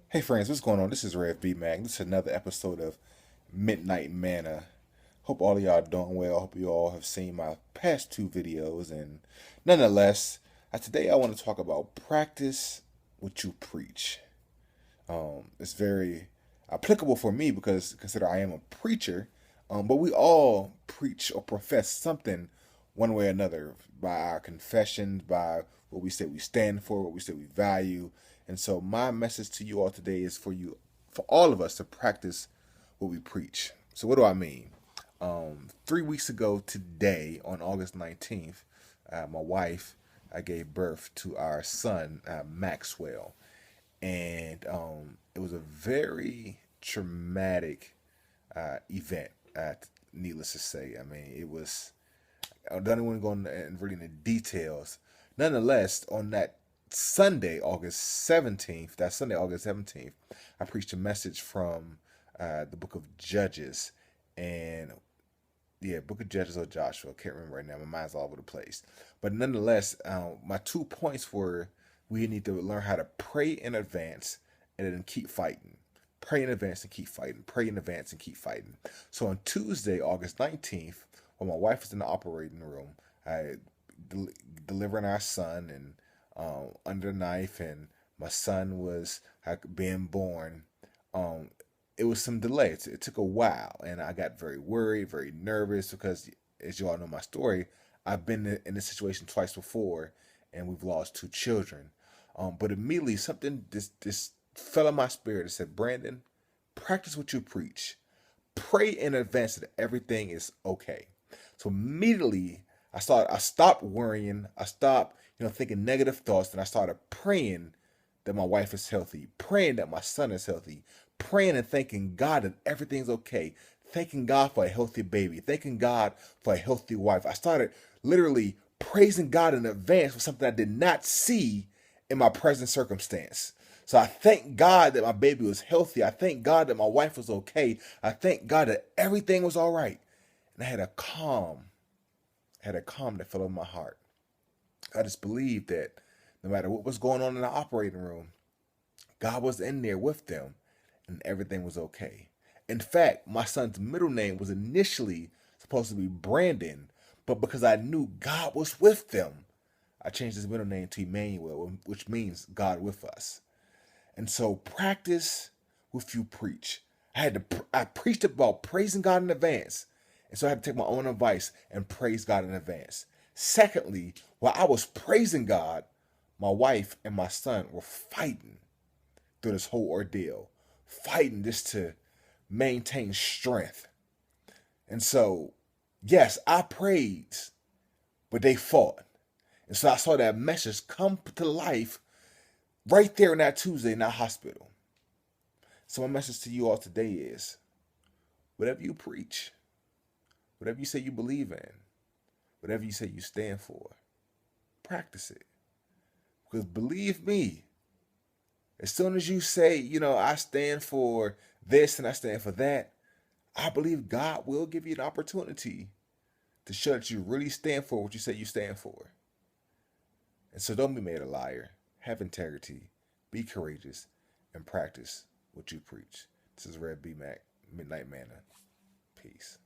Hey friends, what's going on? This is Rev B Mag. This is another episode of Midnight Manna. Hope all of y'all doing well. Hope you all have seen my past two videos. And nonetheless, today I want to talk about practice what you preach. It's very applicable for me because consider I am a preacher. But we all preach or profess something one way or another by our confessions, by what we say we stand for, what we say we value. And so my message to you all today is for all of us to practice what we preach. So what do I mean? 3 weeks ago today, on August 19th, my wife, I gave birth to our son, Maxwell. And it was a very traumatic event, needless to say. I mean, it was, I don't want to go in really into details. Nonetheless, on that Sunday, August 17th, I preached a message from the book of Judges. And yeah, book of Judges or Joshua. I can't remember right now. My mind's all over the place. But nonetheless, my 2 points were we need to learn how to pray in advance and then keep fighting. Pray in advance and keep fighting. Pray in advance and keep fighting. So on Tuesday, August 19th, when my wife was in the operating room, I delivering our son and under the knife, and my son was being born. Um, it was some delay. It took a while, and I got very worried, very nervous because, as you all know my story, I've been in this situation twice before, and we've lost two children. But immediately something just fell in my spirit and said, Brandon, practice what you preach. Pray in advance that everything is okay. So immediately I stopped worrying. I stopped, thinking negative thoughts, and I started praying that my wife is healthy, praying that my son is healthy, praying and thanking God that everything's okay, thanking God for a healthy baby, thanking God for a healthy wife. I started literally praising God in advance for something I did not see in my present circumstance. So I thank God that my baby was healthy. I thank God that my wife was okay. I thank God that everything was all right. And I had a calm that fell on my heart. I just believed that no matter what was going on in the operating room, God was in there with them and everything was okay. In fact, my son's middle name was initially supposed to be Brandon, but because I knew God was with them, I changed his middle name to Emmanuel, which means God with us. And so practice what you preach. I preached about praising God in advance. And so I had to take my own advice and praise God in advance. Secondly, while I was praising God, my wife and my son were fighting through this whole ordeal, fighting just to maintain strength. And so, yes, I prayed, but they fought. And so I saw that message come to life right there in that Tuesday in that hospital. So my message to you all today is whatever you preach, whatever you say you believe in, whatever you say you stand for, practice it. Because believe me, as soon as you say, I stand for this and I stand for that, I believe God will give you an opportunity to show that you really stand for what you say you stand for. And so don't be made a liar. Have integrity, be courageous, and practice what you preach. This is Red B Mac, Midnight Manna. Peace.